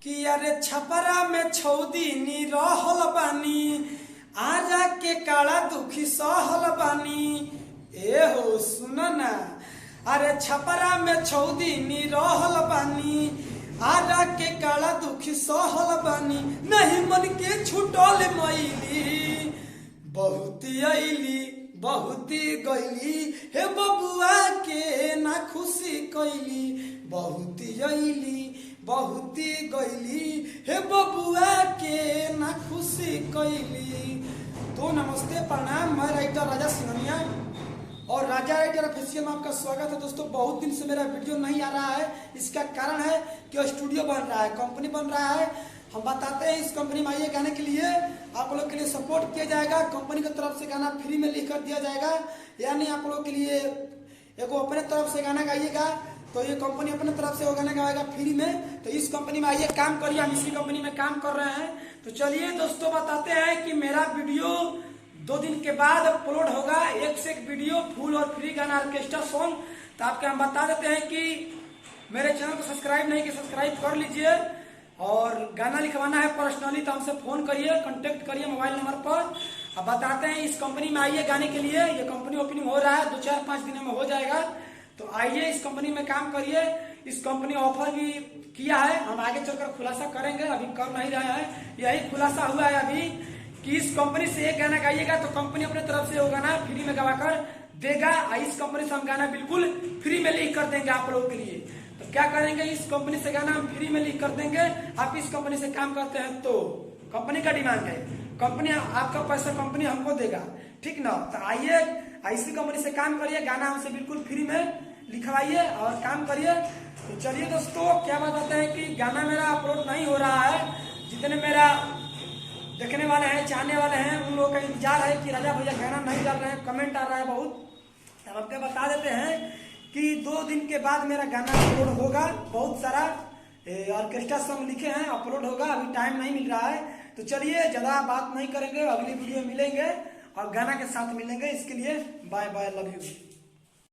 कि अरे छपरा में छौदी नी रहल बानी, आजा के काला दुखी सहल बानी। ए हो सुन ना, अरे छपरा में छौदी नी रहल बानी, आजा के काला दुखी सहल बानी। नहीं मन के छुटल मैली, बहुती अली बहुती गईली, हे बबुआ के ना खुशी कैली। बहुती अली बहुती गईली, हे बबुआ के ना खुशी कैली। तो नमस्ते प्रणाम, मैं राइटर राजा सिंघनिया और राजा राइटर ऑफिशियल में आपका स्वागत है। दोस्तों बहुत दिन से मेरा वीडियो नहीं आ रहा है, इसका कारण है कि स्टूडियो बन रहा है, कंपनी बन रहा है। हम बताते हैं इस कंपनी में आइए गाने के लिए, आप लोग के लिए सपोर्ट किया जाएगा। कंपनी की तरफ से गाना फ्री में लिख कर दिया जाएगा, यानी आप लोग के लिए एगो अपने तरफ से गाना गाइएगा तो ये कंपनी अपने तरफ से वो गाना गाएगा फ्री में। तो इस कंपनी में आइए काम करिए, हम इसी कंपनी में काम कर रहे हैं। तो चलिए दोस्तों बताते हैं कि मेरा वीडियो 2 दिन के बाद अपलोड होगा, एक से एक वीडियो फुल और फ्री गाना ऑर्केस्ट्रा सॉन्ग। तो आपके हम बता देते हैं कि मेरे चैनल को सब्सक्राइब नहीं किया सब्सक्राइब कर लीजिए, और गाना लिखवाना है पर्सनली तो हमसे फोन करिए, कांटेक्ट करिए मोबाइल नंबर पर। अब बताते हैं इस कंपनी में आइए गाने के लिए। ये कंपनी ओपनिंग हो रहा है, 2-4-5 दिनों में हो जाएगा। तो आइए इस कंपनी में काम करिए। इस कंपनी ऑफर भी किया है, हम आगे चलकर खुलासा करेंगे, अभी कर नहीं रहे हैं। यही खुलासा हुआ है अभी कि इस कंपनी से एक गाना गाइएगा तो कंपनी अपने तरफ से वो गाना फ्री में गवाकर देगा। इस कंपनी से हम गाना बिल्कुल फ्री में लिख कर देंगे आप लोगों के लिए। तो क्या करेंगे, इस कंपनी से गाना हम फ्री में लिख कर देंगे। आप इस कंपनी से काम करते हैं तो कंपनी का डिमांड है, कंपनी आपका पैसा कंपनी हमको देगा, ठीक ना। तो आइए इसी कंपनी से काम करिए, गाना हमसे बिल्कुल फ्री में लिखवाइए और काम करिए। तो चलिए दोस्तों क्या बात होता है कि गाना मेरा अपलोड नहीं हो रहा है। जितने मेरा देखने वाले हैं, चाहने वाले हैं, उन लोगों का इंतजार है कि राजा भैया गाना नहीं डाल रहे हैं, कमेंट आ रहा है बहुत। अब आपको बता देते हैं कि 2 दिन के बाद मेरा गाना अपलोड होगा। बहुत सारा ऑर्केस्ट्रा सॉन्ग लिखे हैं, अपलोड होगा, अभी टाइम नहीं मिल रहा है। तो चलिए ज्यादा बात नहीं करेंगे, अगली वीडियो मिलेंगे और गाना के साथ मिलेंगे। इसके लिए बाय बाय, लव यू।